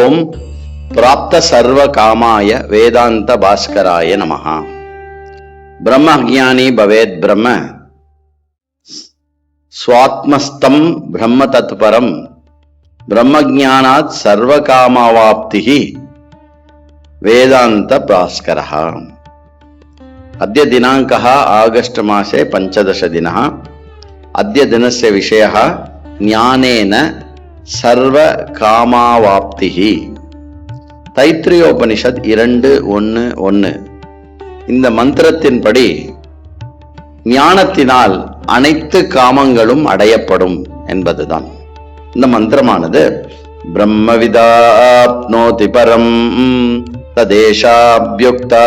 ஓம் பிராப்த சர்வ காமாய வேதாந்த பாஸ்கராய நமஹ. பிரம்மஜானி பவேத் பிரம்ம ஸ்வாத்மஸ்தம் பிரம்ம தத்பரம் பிரம்மஜானாத் சர்வ காமாவாப்திஹி வேதாந்த பாஸ்கரஹ. अद्य दिनाङ्कः आगस्ट् मासे 15 दिनः. अद्य दिनस्य विषयः ज्ञानेन सर्व कामावाप्तिः. தைத்திரியோபனிஷத் 2:1:1 இந்த மந்திரத்தின்படி ஞானத்தினால் அனைத்து காமங்களும் அடையப்படும் என்பதுதான். இந்த மந்திரமானது பிரம்மவிதாப்னோதி பரம் ததேஷாப்யுக்தா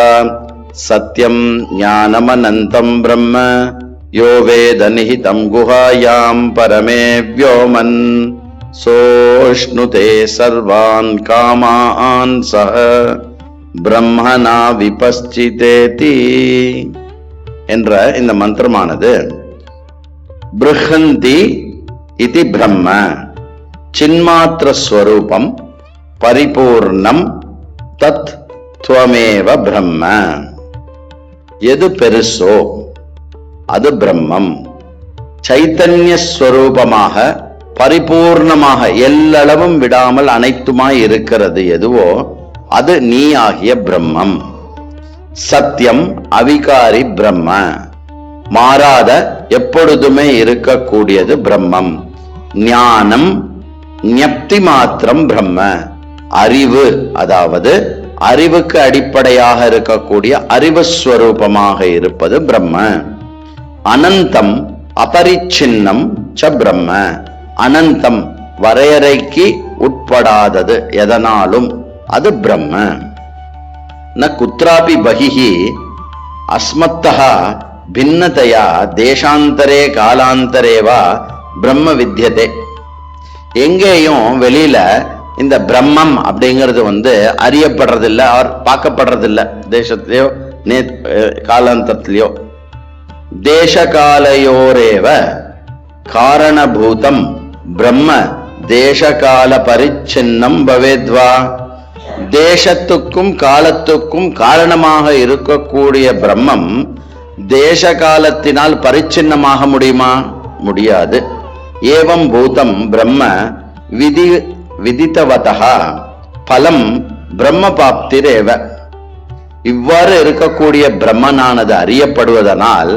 சத்யம் ஞானமனந்தம் பிரம்ம யோ வேத நிஹிதம் குஹாயாம் பரமே வ்யோமன் சோஷ்ணுதே சர்வான் காமான் சஹ பிரம்மனா விபஸ்சிதேதி என்ற இந்த மந்திரமானது ப்ருஹந்தி இதி பிரம்ம சின்மாத்திர ஸ்வரூபம் பரிபூர்ணம் தத் துவமேவ பிரம்ம. எது பெருசோ அது பிரம்மம். சைத்தன்ய ஸ்வரூபமாக பரிபூர்ணமாக எல்லளவும் விடாமல் அனைத்துமாய் இருக்கிறது எதுவோ அது நீ ஆகிய பிரம்மம். சத்தியம் அவிகாரி பிரம்ம, மாறாத எப்பொழுதுமே இருக்கக்கூடியது பிரம்மம். ஞானம் ஞப்தி மாத்திரம் பிரம்ம, அறிவு அதாவது அறிவுக்கு அடிப்படையாக இருக்கக்கூடிய அறிவு ஸ்வரூபமாக இருப்பது பிரம்ம. அனந்தம் அபரிச்சின்னம் ச பிரம்ம, அனந்தம் வரையறைக்கு உட்படாதது எதனாலும் அது பிரம்ம. ந குத்ராபி பகிஹி அஸ்மத்தஹ பின்னதயா தேசாந்தரே காலாந்தரேவா பிரம்ம வித்யதே. எங்கேயும் வெளியில இந்த பிரம்மம் அப்படிங்கிறது அறியப்படுறதில்லை, அவர் பார்க்கப்படுறதில்லை. தேசத்திலேயோ காலாந்தத்திலேயோ தேச காலையோரேவ காரணபூதம் பிரம்ம தேச கால பரிச்சின்னம் பவேத்வா. தேசத்துக்கும் காலத்துக்கும் காரணமாக இருக்கக்கூடிய பிரம்மம் தேச காலத்தினால் பரிச்சின்னமாக முடியுமா? முடியாது. ஏவம் பூதம் பிரம்ம விதித்தவதா பலம் பிரம்ம பாப்திரேவ. இவ்வாறு இருக்கக்கூடிய பிரம்மனானது அறியப்படுவதனால்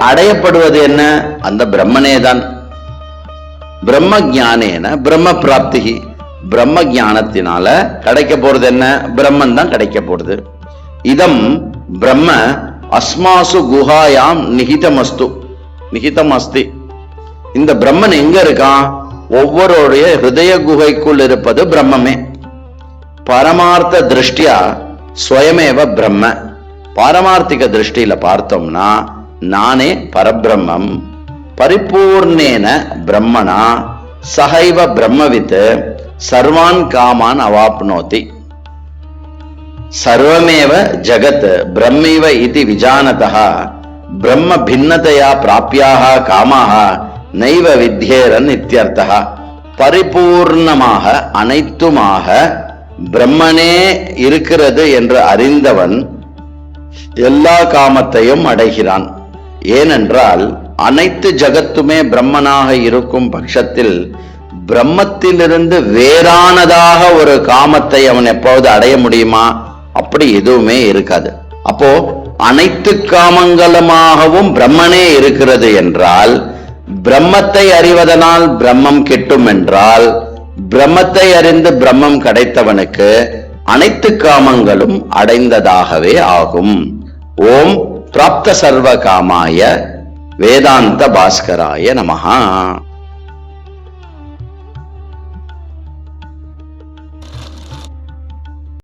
அடையப்படுவது என்ன? அந்த பிரம்மனேதான். பிரம்ம ஞானேன பிரம்ம பிராப்தி. பிரம்ம ஞானத்தினால கிடைக்க போறது என்ன? பிரம்மன் தான் கிடைக்க போறது. இதம் பிரம்ம அஸ்மாசு குஹாயாம் நிஹிதமஸ்து நிஹிதமஸ்தி. இந்த பிரம்மன் எங்க இருக்கான்? ஒவ்வொருடைய ஹிருதய குகைக்குள் இருப்பது பிரம்மமே. பரமார்த்த திருஷ்டியா ஸ்வயமேவ பிரம்ம. பாரமார்த்திக திருஷ்டியில பார்த்தோம்னா நானே பரபிரம்மம். பரிபூர்ணேன பிரம்மனா சகைவ பிரம்மவித் சர்வான் காமான் அவாப்னோதி. சர்வமேவ ஜகத் பிரம்மைவ இதி விஜானதः பிரம்ம பின்னதயா பிராப்யாः காமாः நைவ வித்யேரன் இத்யர்த்தः. பரிபூர்ணமாக அனைத்துமாக பிரம்மனே இருக்கிறது என்று அறிந்தவன் எல்லா காமத்தையும் அடைகிறான். ஏனென்றால் அனைத்து ஜகத்துமே பிரம்மனாக இருக்கும் பட்சத்தில் பிரம்மத்திலிருந்து வேறானதாக ஒரு காமத்தை அவன் எப்போது அடைய முடியுமா? அப்படி எதுவுமே இருக்காது. அப்போ அனைத்து காமங்களுமாகவும் பிரம்மனே இருக்கிறது என்றால் பிரம்மத்தை அறிவதனால் பிரம்மம் கிட்டும் என்றால் பிரம்மத்தை அறிந்து பிரம்மம் கிடைத்தவனுக்கு அனைத்து காமங்களும் அடைந்ததாகவே ஆகும். ஓம் பிராப்த சர்வ காமாய வேதாந்த பாஸ்கராய நமஹ.